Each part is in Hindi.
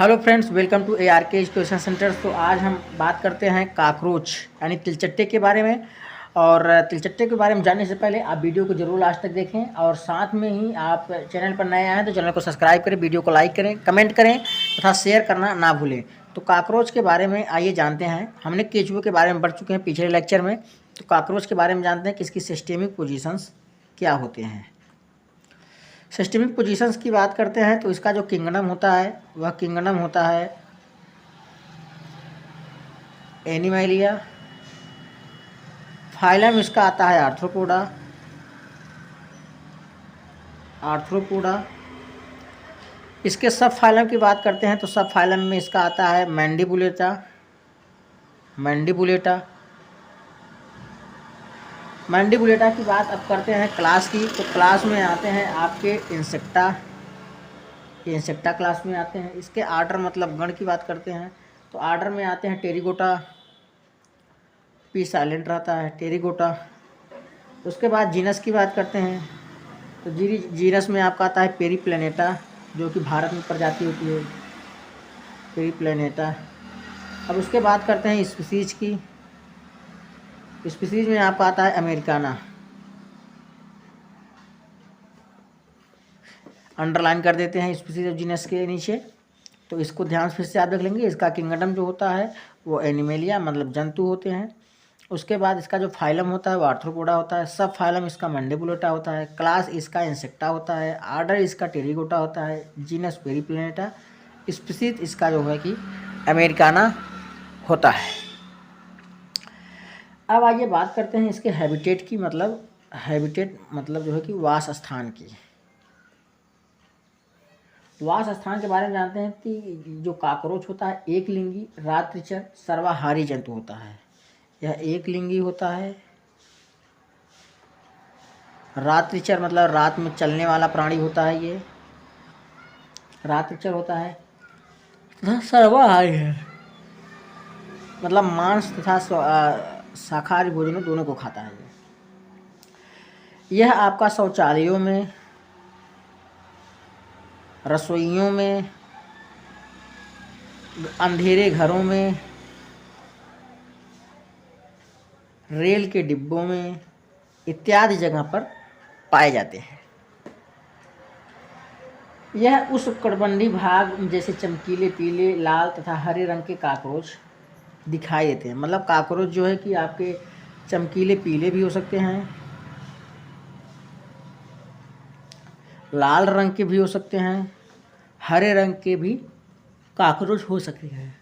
Hello friends, welcome to ARK education centre. तो आज हम बात करते हैं काकरोच यानी तिलचट्टे के बारे में। और तिलचट्टे के बारे में जानने से पहले आप वीडियो को जरूर लास्ट तक देखें और साथ में ही आप चैनल पर नए आए हैं तो चैनल को सब्सक्राइब करें, वीडियो को लाइक करें, कमेंट करें तथा शेयर करना ना भूलें। तो काकरोच के बारे में आइए जानते हैं। हमने केचुए के बारे में पढ़ चुके हैं पिछले लेक्चर में, तो काकरोच के बारे में जानते हैं कि इसकी सिस्टेमिक पोजीशंस क्या होते हैं। सिस्टेमिक पोजीशंस की बात करते हैं तो इसका जो किंगडम होता है वह किंगडम होता है एनिमैलिया। फाइलम इसका आता है आर्थ्रोपोडा। इसके सब फाइलम की बात करते हैं तो सब फाइलम में इसका आता है मैंडिबुलेटा की बात अब करते हैं क्लास की। तो क्लास में आते हैं आपके इंसेक्टा क्लास में आते हैं। इसके आर्डर मतलब गण की बात करते हैं तो आर्डर में आते हैं टेरिगोटा, पी साइलेंट रहता है टेरिगोटा। उसके बाद जीनस की बात करते हैं तो जीनस में आपका आता है पेरीप्लेनेटा, जो कि भारत में प्रजाति होती है पेरीप्लेनेटा। अब उसके बाद करते हैं स्पीसीज की। स्पीसीज में आपका आता है अमेरिकाना, अंडरलाइन कर देते हैं स्पीसीज ऑफ जीनस के नीचे। तो इसको ध्यान फिर से आप देख लेंगे। इसका किंगडम जो होता है वो एनिमेलिया मतलब जंतु होते हैं। उसके बाद इसका जो फाइलम होता है वो आर्थ्रोपोडा होता है। सब फाइलम इसका मैंडिबुलेटा होता है। क्लास इसका इंसेक्टा होता है। आर्डर इसका टेरिगोटा होता है। Genus Periplaneta. स्पीसीज इसका जो है कि अमेरिकाना होता है। अब आइए बात करते हैं इसके हैबिटेट की, हैबिटेट मतलब जो है कि वास स्थान की। वास स्थान के बारे में जानते हैं कि जो काकरोच होता है एक लिंगी रात्रिचर सर्वाहारी जंतु होता है। यह एक लिंगी होता है। रात्रिचर मतलब रात में चलने वाला प्राणी होता है। ये रात्रिचर होता है तथा सर्वाहारी है मतलब मांस तथा शाकाहारी भोजनों दोनों को खाता है। यह आपका शौचालयों में, रसोइयों में, अंधेरे घरों में, रेल के डिब्बों में इत्यादि जगह पर पाए जाते हैं। यह उष्णकटिबंधीय भाग जैसे चमकीले पीले, लाल तथा हरे रंग के काकरोच दिखाई देते हैं। मतलब काकरोच जो है कि आपके चमकीले पीले भी हो सकते हैं, लाल रंग के भी हो सकते हैं, हरे रंग के भी काकरोच हो सकते हैं।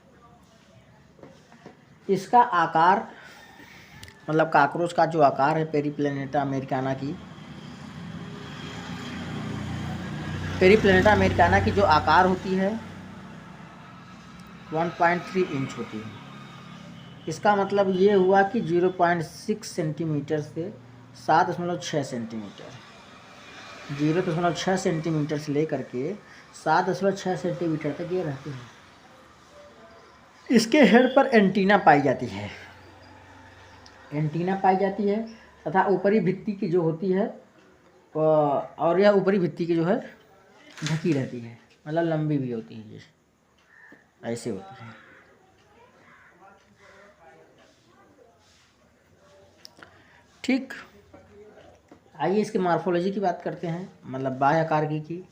इसका आकार मतलब काकरोच का जो आकार है पेरीप्लेनेटा अमेरिकाना की जो आकार होती है 1.3 इंच होती है। इसका मतलब ये हुआ कि 0.6 सेंटीमीटर से 7.6 सेंटीमीटर, 0.6 सेंटीमीटर से लेकर के 7.6 सेंटीमीटर तक ये रहते हैं। इसके हेड पर एंटीना पाई जाती है तथा ऊपरी भित्ति की जो होती है और यह ऊपरी भित्ति की जो है ढकी रहती है, मतलब लंबी भी होती है, जैसे ऐसे होती है। ठीक, आइए इसके मॉर्फोलॉजी की बात करते हैं, मतलब बाह्य आकार की।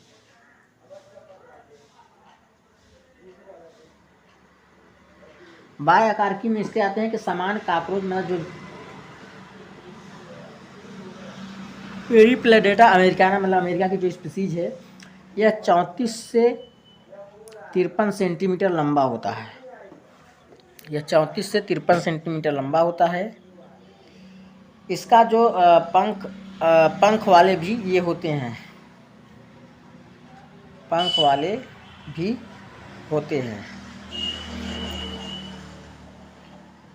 बाह्य आकार की में इसके आते हैं कि समान काकरोच मतलब जो पेरीप्लेनेटा अमेरिकाना मतलब अमेरिका की जो स्पीसीज है यह 34 से 53 सेंटीमीटर लंबा होता है। यह 34 से 53 सेंटीमीटर लंबा होता है। इसका जो पंख वाले भी ये होते हैं, पंख वाले भी होते हैं।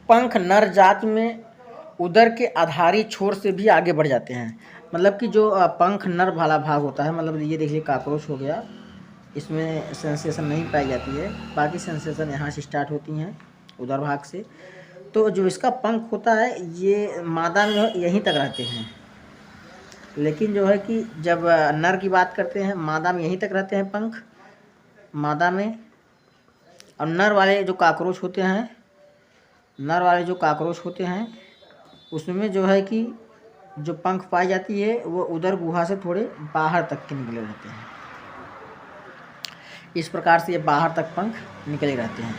पंख नर जात में उदर के आधारी छोर से भी आगे बढ़ जाते हैं। मतलब कि जो पंख नर वाला भाग होता है, मतलब ये देखिए काकरोच हो गया, इसमें सेंसेशन नहीं पाई जाती है, बाकी सेंसेशन यहाँ से स्टार्ट होती हैं उदर भाग से। तो जो इसका पंख होता है ये मादा में यहीं तक रहते हैं, लेकिन जो है कि जब नर की बात करते हैं मादा में यहीं तक रहते हैं पंख मादा में, और नर वाले जो काकरोच होते हैं उसमें जो है कि जो पंख पाई जाती है वो उदर गुहा से थोड़े बाहर तक के निकले रहते हैं। इस प्रकार से ये बाहर तक पंख निकले रहते हैं।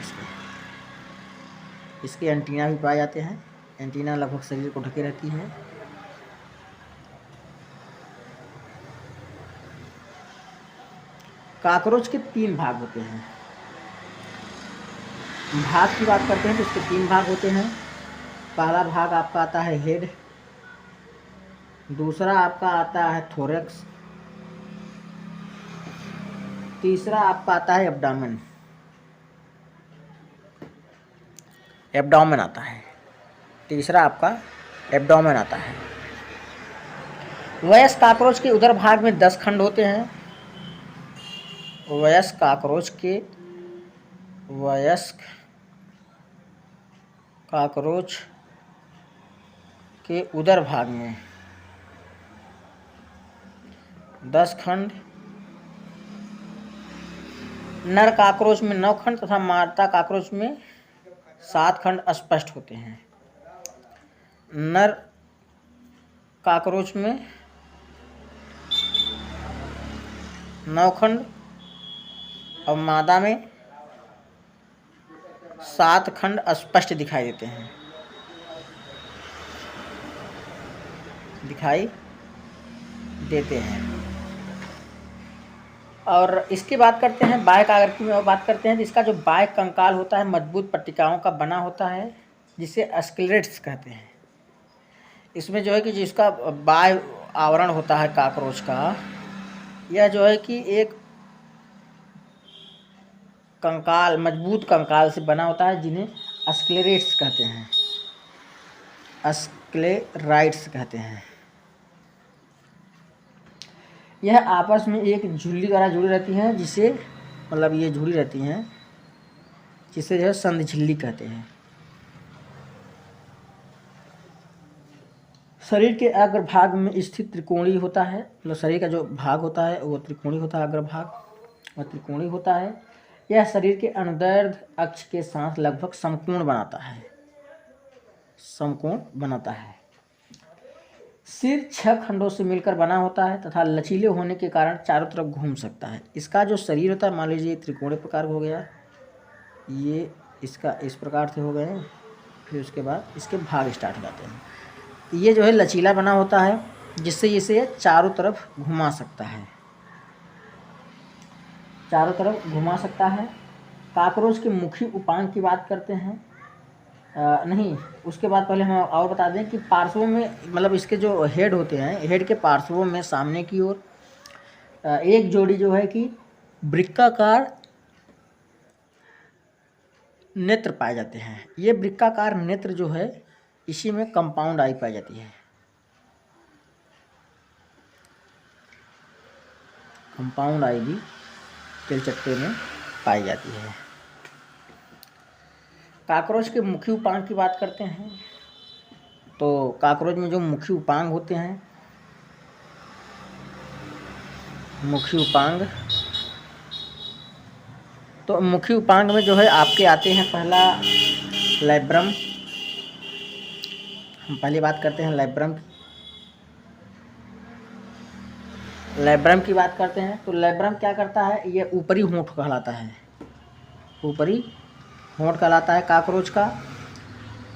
इसके एंटीना भी पाए जाते हैं। एंटीना लगभग शरीर को ढके रहती है। काकरोच के 3 भाग होते हैं। भाग की बात करते हैं तो इसके 3 भाग होते हैं। पहला भाग आपका आता है हेड, दूसरा आपका आता है थोरैक्स, तीसरा आपका आता है एब्डोमेन आता है। तीसरा आपका एब्डोमेन आता है। वयस्क काकरोच के उदर भाग में 10 खंड होते हैं। वयस्क काकरोच के उदर भाग में 10 खंड, नर काकरोच में 9 खंड तथा मादा काकरोच में 7 खंड स्पष्ट होते हैं। नर काकरोच में 9 खंड और मादा में 7 खंड स्पष्ट दिखाई देते हैं। और इसकी बात करते हैं बाह्य आकृति में, बात करते हैं तो इसका जो बाह्य कंकाल होता है मजबूत पट्टिकाओं का बना होता है जिसे स्क्लेरेट्स कहते हैं। इसमें जो है कि जिसका बाह्य आवरण होता है काकरोच का, यह जो है कि एक कंकाल, मजबूत कंकाल से बना होता है जिन्हें स्क्लेरेट्स कहते हैं, स्क्लेराइट्स कहते हैं। यह आपस में एक झिल्ली द्वारा जुड़ी रहती हैं, जिसे मतलब ये जुड़ी रहती हैं जिसे जो है संधि झिल्ली कहते हैं। शरीर के अग्रभाग में स्थित त्रिकोणीय होता है, मतलब शरीर का जो भाग होता है वो त्रिकोणीय होता है, अग्रभाग वह त्रिकोणीय होता है। यह शरीर के अनुदैर्ध्य अक्ष के साथ लगभग समकोण बनाता है। सिर 6 खंडों से मिलकर बना होता है तथा लचीले होने के कारण चारों तरफ घूम सकता है। इसका जो शरीर होता है, मान लीजिए त्रिकोणीय प्रकार हो गया, ये इसका इस प्रकार से हो गए, फिर उसके बाद इसके भाग स्टार्ट हो जाते हैं। ये जो है लचीला बना होता है जिससे इसे चारों तरफ घुमा सकता है। काकरोच के मुखी उपांग की बात करते हैं। नहीं, उसके बाद पहले हम और बता दें कि पार्श्वों में, मतलब इसके जो हेड होते हैं, हेड के पार्श्वों में सामने की ओर एक जोड़ी जो है कि वृक्काकार नेत्र पाए जाते हैं। ये वृक्काकार नेत्र जो है इसी में कंपाउंड आई पाई जाती है। कंपाउंड आई भी तिलचट्टे में पाई जाती है। काकरोच के मुखी उपांग की बात करते हैं तो काकरोच में जो मुखी उपांग होते हैं, मुखी उपांग में जो है आपके आते हैं पहला लैब्रम। हम पहले बात करते हैं लैब्रम की बात करते हैं तो लैब्रम क्या करता है, ये ऊपरी होंठ कहलाता है काकरोच का।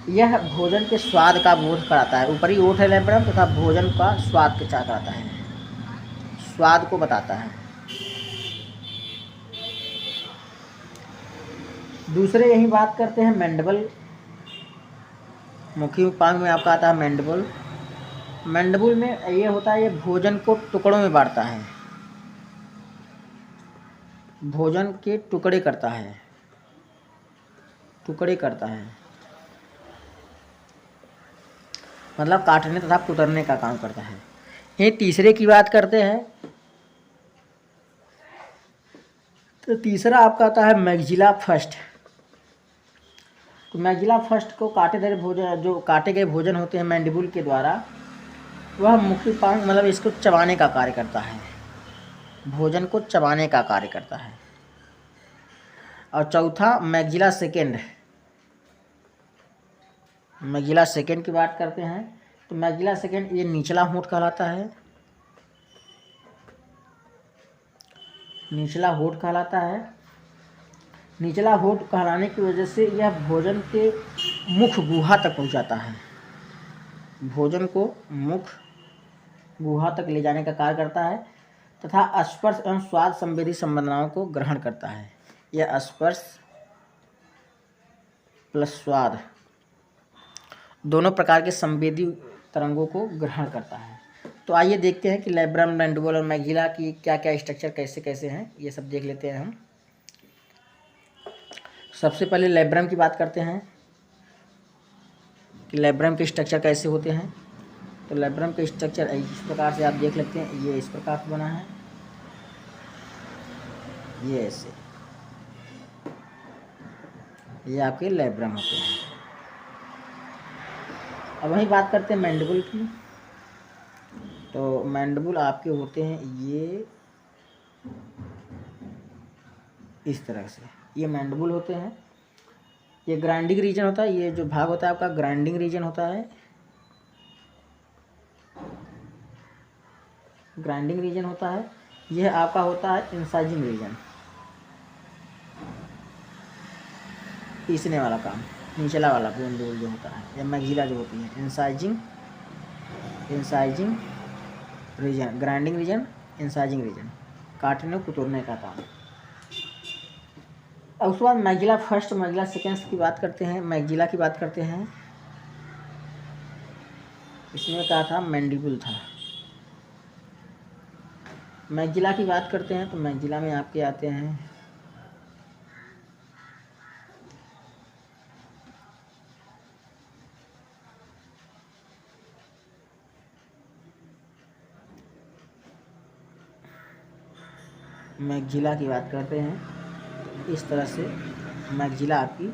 यह भोजन के स्वाद का बोध कराता है। ऊपरी ओठ है लैब्रम तथा भोजन का स्वाद के चाह कराता है, स्वाद को बताता है। दूसरे यही बात करते हैं मैंडिबल। मुखी उपांग में आपका आता है मैंडिबल। मैंडिबल में ये होता है, ये भोजन को टुकड़ों में बांटता है, भोजन के टुकड़े करता है। मतलब काटने तथा कुतरने का काम करता है। ये तीसरे की बात करते हैं तो तीसरा आपका आता है मैक्सिला फर्स्ट। तो मैक्सिला फर्स्ट को जो काटे गए भोजन होते हैं मैंडिबल के द्वारा, वह मुखी उपांग मतलब इसको चबाने का कार्य करता है, भोजन को चबाने का कार्य करता है। और चौथा मैक्सिला सेकेंड। मैक्सिला सेकेंड की बात करते हैं तो मैक्सिला सेकेंड ये निचला होंठ कहलाता है, निचला होंठ कहलाता है। निचला होंठ कहलाने की वजह से यह भोजन के मुख गुहा तक पहुंचाता है, भोजन को मुख गुहा तक ले जाने का कार्य करता है तथा स्पर्श एवं स्वाद संवेदी संवेदनाओं को ग्रहण करता है। यह स्पर्श प्लस स्वाद दोनों प्रकार के संवेदी तरंगों को ग्रहण करता है। तो आइए देखते हैं कि लेब्रम, मैंडिबल और मैक्सिला की क्या क्या स्ट्रक्चर कैसे कैसे हैं, ये सब देख लेते हैं हम। सबसे पहले लेब्रम की बात करते हैं कि लेब्रम के स्ट्रक्चर कैसे होते हैं। तो लेब्रम के स्ट्रक्चर इस प्रकार से आप देख लेते हैं, ये इस प्रकार से बना है, ये ऐसे, ये आपके लेब्रम होते हैं। अब वही बात करते हैं मैंडिबल की। तो मैंडिबल आपके होते हैं ये इस तरह से, ये मैंडिबल होते हैं। ये ग्राइंडिंग रीजन होता है, ये जो भाग होता है आपका ग्राइंडिंग रीजन होता है, ग्राइंडिंग रीजन होता है। यह आपका होता है इंसाइजिंग रीजन, पीसने वाला काम, निचला वाला मैंडिबल जो होता है, या मैक्सिला जो होती है, इंसाइजिंग रीजन, ग्राइंडिंग रीजन, इंसाइजिंग रीजन, काटने कुतरने का काम। अब उसके बाद मैक्सिला फर्स्ट, मैक्सिला सेकेंड्स की बात करते हैं। मैक्सिला की बात करते हैं, इसमें क्या था, मैंडिबल था। मैक्सिला की बात करते हैं तो मैक्सिला में आपके आते हैं मैक्सिला की बात करते हैं, इस तरह से मैक्सिला आपकी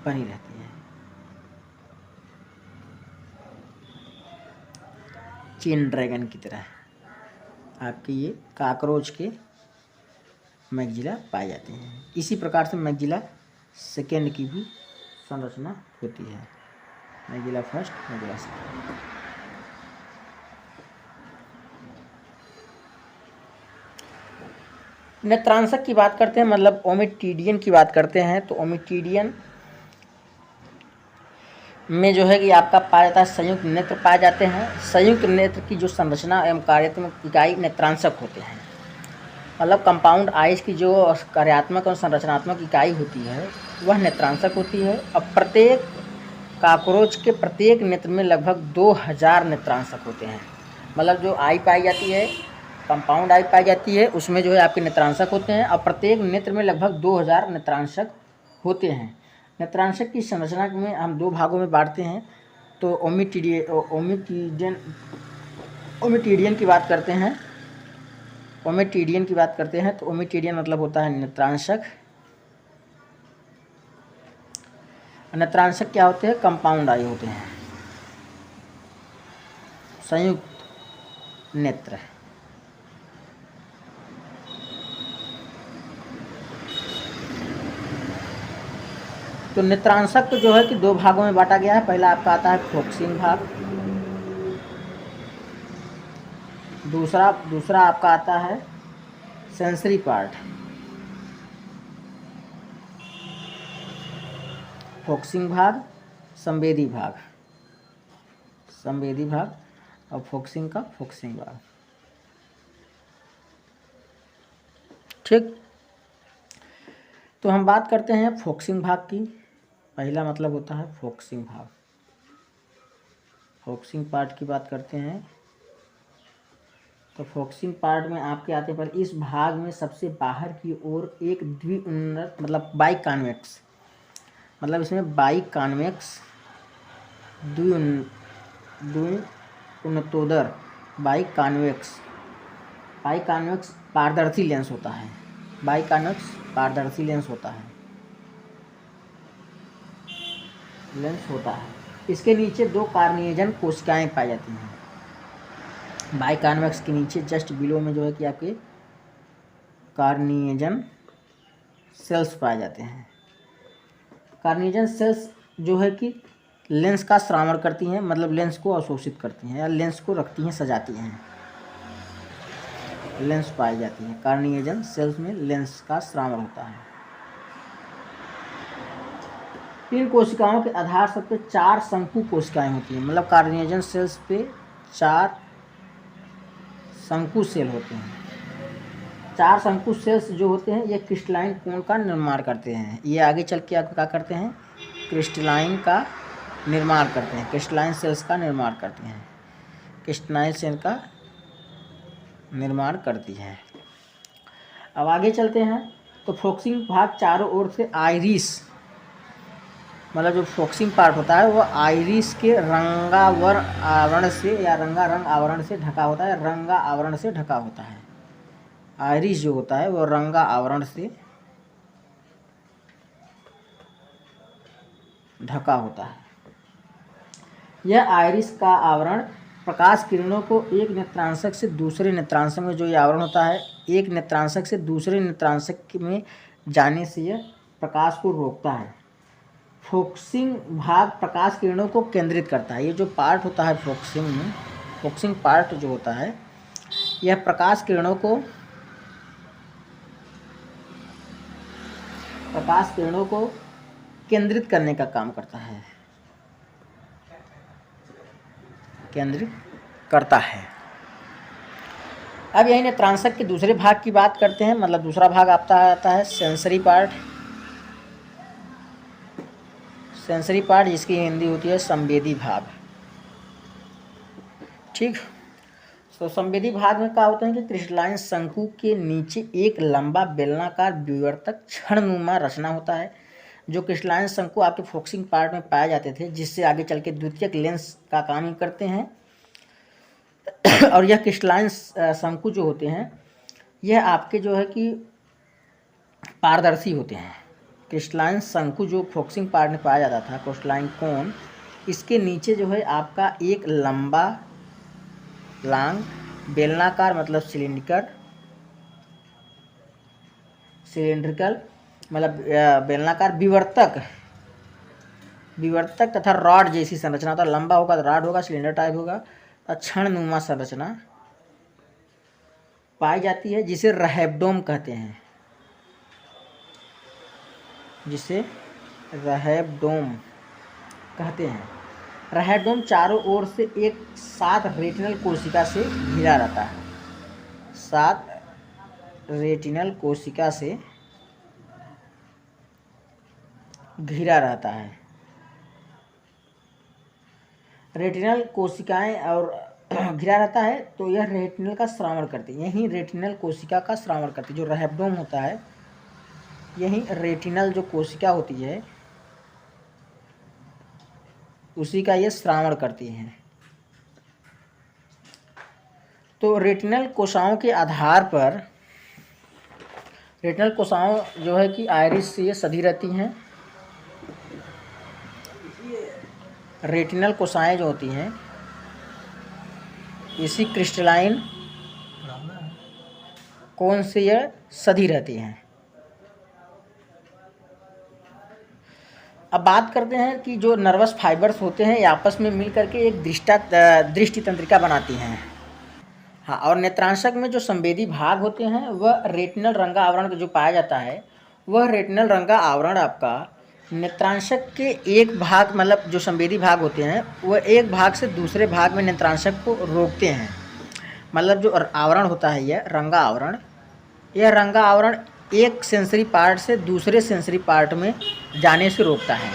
बनी रहती है। चेन ड्रैगन की तरह आपके ये काकरोच के मैक्सिला पाए जाते हैं। इसी प्रकार से मैक्सिला सेकेंड की भी संरचना होती है, मैक्सिला फर्स्ट, मैक्सिला सेकेंड। नेत्रांशक की बात करते हैं, मतलब ओमिटिडियन की बात करते हैं। तो ओमिटिडियन में जो है कि आपका पाया जाता है संयुक्त नेत्र पाए जाते हैं। संयुक्त नेत्र की जो संरचना एवं कार्यात्मक इकाई नेत्रांशक होते हैं। मतलब कंपाउंड आइज की जो कार्यात्मक और संरचनात्मक इकाई होती है वह नेत्रांशक होती है। अब प्रत्येक काकरोच के प्रत्येक नेत्र में लगभग 2000 नेत्रांशक होते हैं। मतलब जो आई पाई जाती है, कंपाउंड आई पाई जाती है, उसमें जो है आपके नेत्रांशक होते हैं और प्रत्येक नेत्र में लगभग 2000 नेत्रांशक होते हैं। नेत्रांशक की संरचना में हम दो भागों में बांटते हैं। तो ओमिटिडियन की बात करते हैं। ओमिटिडियन की बात करते हैं तो ओमिटिडियन मतलब होता है नेत्रांशक। नेत्रांशक क्या होते हैं, कंपाउंड आई होते हैं, संयुक्त नेत्र। तो नेत्रांशक जो है कि दो भागों में बांटा गया है। पहला आपका आता है फोकसिंग भाग, दूसरा आपका आता है सेंसरी पार्ट। फोकसिंग भाग, संवेदी भाग और फोकसिंग का फोकसिंग भाग। ठीक, तो हम बात करते हैं फोकसिंग भाग की। पहला मतलब होता है फोकसिंग भाग, फोकसिंग पार्ट की बात करते हैं। तो फोकसिंग पार्ट में आपके आते पर इस भाग में सबसे बाहर की ओर एक द्विउन्नत मतलब बाइकॉन्वेक्स, मतलब इसमें बाइकॉन्वेक्स द्विउन्नतोदर बाइकॉन्वेक्स पारदर्शी लेंस होता है। बाइकॉन्वेक्स पारदर्शी लेंस होता है, इसके नीचे दो कार्निएजन कोशिकाएं पाई जाती हैं। बाइकॉन्वेक्स के नीचे जस्ट बिलो में जो है कि आपके कार्निएजन सेल्स पाए जाते हैं। कार्निजन सेल्स जो है कि लेंस का श्रावण करती हैं, मतलब लेंस को अवशोषित करती हैं या लेंस को रखती हैं, सजाती हैं। लेंस पाई जाती है कार्निजन सेल्स में, लेंस का श्रावण होता है। इन कोशिकाओं के आधार सब पे 4 शंकु कोशिकाएं होती हैं, मतलब कार्निजन सेल्स पे 4 शंकु सेल होते हैं। 4 शंकु सेल्स जो होते हैं ये क्रिस्टलाइन कोण का निर्माण करते हैं। ये आगे चल के आपको क्या करते हैं, क्रिस्टलाइन का निर्माण करते हैं, क्रिस्टलाइन सेल्स का निर्माण करते हैं, क्रिस्टलाइन सेल का निर्माण करती है। अब आगे चलते हैं तो फोकसिंग भाग चारों ओर से आइरिस, मतलब जो फोकसिंग पार्ट होता है वो आइरिस के रंगावर आवरण से या रंगारंग आवरण से ढका होता है, रंगा आवरण से ढका होता है। आइरिस जो होता है वो रंगा आवरण से ढका होता है। यह आइरिस का आवरण प्रकाश किरणों को एक नेत्रांशक से दूसरे नेत्रांशक में, जो ये आवरण होता है, एक नेत्रांशक से दूसरे नेत्रांशक में जाने से यह प्रकाश को रोकता है। फोकसिंग भाग प्रकाश किरणों को केंद्रित करता है। ये जो पार्ट होता है फोकसिंग में, फोकसिंग पार्ट जो होता है यह प्रकाश किरणों को केंद्रित करने का काम करता है, केंद्रित करता है। अब यही नेत्रांशक के दूसरे भाग की बात करते हैं, मतलब दूसरा भाग आता है सेंसरी पार्ट। सेंसरी पार्ट जिसकी हिंदी होती है संवेदी भाग। ठीक, तो संवेदी भाग में क्या होता है कि क्रिस्टलाइन शंकु के नीचे एक लंबा बेलनाकार विवर्तक क्षणनुमा रचना होता है। जो क्रिस्टलाइन शंकु आपके फोकसिंग पार्ट में पाए जाते थे, जिससे आगे चल के द्वितीयक लेंस का काम ही करते हैं। और यह क्रिस्टलाइन शंकु जो होते हैं यह आपके जो है कि पारदर्शी होते हैं। क्रिस्टलाइन शंकु जो फोकसिंग पार्ट में पाया जाता था, क्रिस्टलाइन कोन, इसके नीचे जो है आपका एक लंबा लांग बेलनाकार, मतलब सिलिंड्रिकल मतलब बेलनाकार विवर्तक तथा रॉड जैसी संरचना होता है। लंबा होगा तो रॉड होगा, सिलेंडर टाइप होगा, क्षणनुमा संरचना पाई जाती है, जिसे रैहेबडोम कहते हैं, जिसे रैहेबडोम कहते हैं। रैहेबडोम चारों ओर से एक 7 रेटिनल कोशिका से घिरा रहता है, 7 रेटिनल कोशिका से घिरा रहता है। रेटिनल कोशिकाएं और घिरा रहता है, तो यह रेटिनल का श्रावण करती है। यही रेटिनल कोशिका का श्रावण करती है। जो रैहेबडोम होता है, यही रेटिनल जो कोशिका होती है उसी का ये श्रावण करती है। तो रेटिनल कोशिकाओं के आधार पर, रेटिनल कोशिकाओं जो है कि आइरिस से ये सधी रहती हैं। रेटिनल कोशिकाएं जो होती हैं इसी क्रिस्टलाइन कोन से यह सधी रहती हैं। अब बात करते हैं कि जो नर्वस फाइबर्स होते हैं ये आपस में मिल करके एक दृष्टि तंत्रिका बनाती हैं। हाँ, और नेत्रांशक में जो संवेदी भाग होते हैं वह रेटिनल रंगा आवरण जो पाया जाता है, वह रेटिनल रंगा आवरण आपका नेत्रांशक के एक भाग, मतलब जो संवेदी भाग होते हैं वह एक भाग से दूसरे भाग में नेत्रांशक को रोकते हैं। मतलब जो आवरण होता है यह रंगा आवरण एक सेंसरी पार्ट से दूसरे सेंसरी पार्ट में जाने से रोकता है।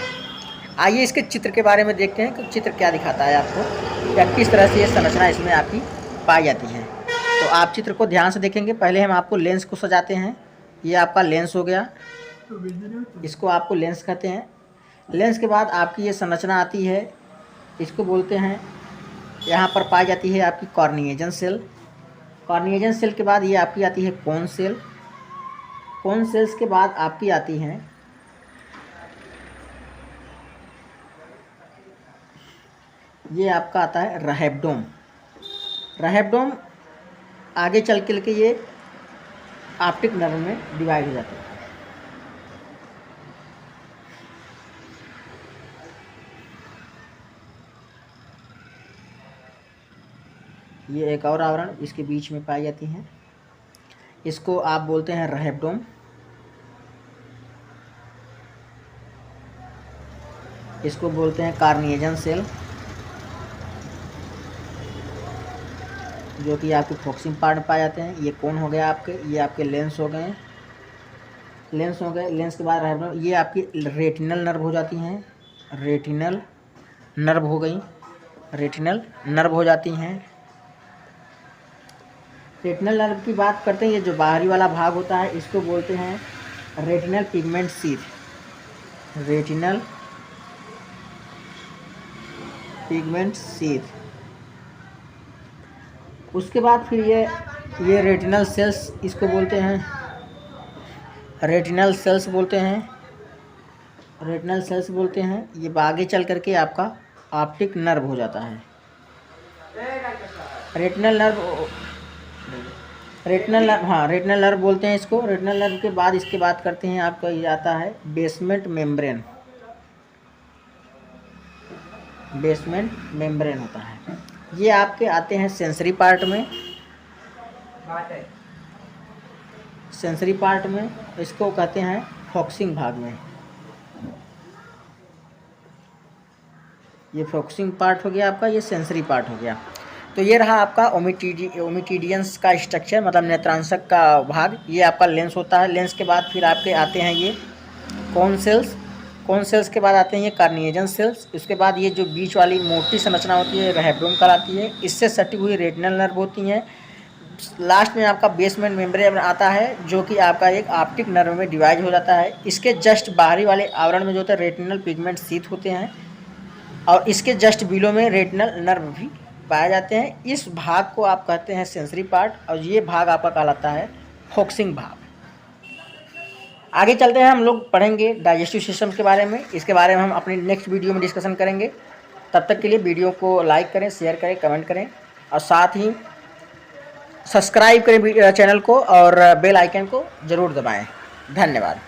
आइए इसके चित्र के बारे में देखते हैं कि चित्र क्या दिखाता है आपको, या किस तरह से ये संरचना इसमें आपकी पाई जाती है। तो आप चित्र को ध्यान से देखेंगे। पहले हम आपको लेंस को सजाते हैं। ये आपका लेंस हो गया, इसको आपको लेंस कहते हैं। लेंस के बाद आपकी ये संरचना आती है, इसको बोलते हैं, यहाँ पर पाई जाती है आपकी कॉर्निएजन सेल। कॉर्निएजन सेल के बाद ये आपकी आती है कोन सेल। कोन सेल्स के बाद आपकी आती हैं ये आपका आता है रैहेबडोम। रैहेबडोम आगे चल के ये ऑप्टिक नर्व में डिवाइड हो जाता है। ये एक और आवरण इसके बीच में पाई जाती हैं। इसको आप बोलते हैं रैबिडोम। इसको बोलते हैं कार्निएजन सेल, जो कि आपके फोकसिंग पार्ट में पाए जाते हैं। ये कौन हो गया आपके, ये आपके लेंस हो गए, लेंस हो गए। लेंस के बाद रैबिडोम, ये आपकी रेटिनल नर्व हो जाती हैं, रेटिनल नर्व हो गई, रेटिनल नर्व हो जाती हैं। रेटिनल नर्व की बात करते हैं, ये जो बाहरी वाला भाग होता है इसको बोलते हैं retinal pigment sheath, retinal pigment sheath. उसके बाद फिर ये रेटिनल सेल्स, इसको बोलते हैं रेटिनल सेल्स बोलते हैं, रेटिनल सेल्स बोलते हैं। ये आगे चल करके आपका ऑप्टिक नर्व हो जाता है। रेटिनल नर्व, रेटिनल नर्व, हाँ रेटिनल नर्व बोलते हैं इसको। रेटिनल नर्व के बाद इसके बात करते हैं, आपका ये आता है बेसमेंट मेम्ब्रेन, बेसमेंट मेम्ब्रेन होता है। ये आपके आते हैं सेंसरी पार्ट में, सेंसरी पार्ट में, इसको कहते हैं फोकसिंग भाग में। ये फोकसिंग पार्ट हो गया आपका, ये सेंसरी पार्ट हो गया। तो ये रहा आपका ओमिटिडियंस का स्ट्रक्चर, मतलब नेत्रांशक का भाग। ये आपका लेंस होता है। लेंस के बाद फिर आपके आते हैं ये कोन सेल्स, कोन सेल्स के बाद आते हैं ये कार्निएजन सेल्स। उसके बाद ये जो बीच वाली मोटी संरचना होती है रैबिडोम कहलाती है। इससे सटी हुई रेटिनल नर्व होती हैं। लास्ट में आपका बेसमेंट मेम्ब्रेन आता है, जो कि आपका एक ऑप्टिक नर्व में डिवाइड हो जाता है। इसके जस्ट बाहरी वाले आवरण में जो होता है रेटिनल पिगमेंट सीथ होते हैं, और इसके जस्ट बिलो में रेटिनल नर्व भी पाए जाते हैं। इस भाग को आप कहते हैं सेंसरी पार्ट, और ये भाग आपका कहलाता है फोकसिंग भाग। आगे चलते हैं, हम लोग पढ़ेंगे डाइजेस्टिव सिस्टम के बारे में। इसके बारे में हम अपनी नेक्स्ट वीडियो में डिस्कशन करेंगे। तब तक के लिए वीडियो को लाइक करें, शेयर करें, कमेंट करें, और साथ ही सब्सक्राइब करें चैनल को, और बेल आइकन को ज़रूर दबाएं। धन्यवाद।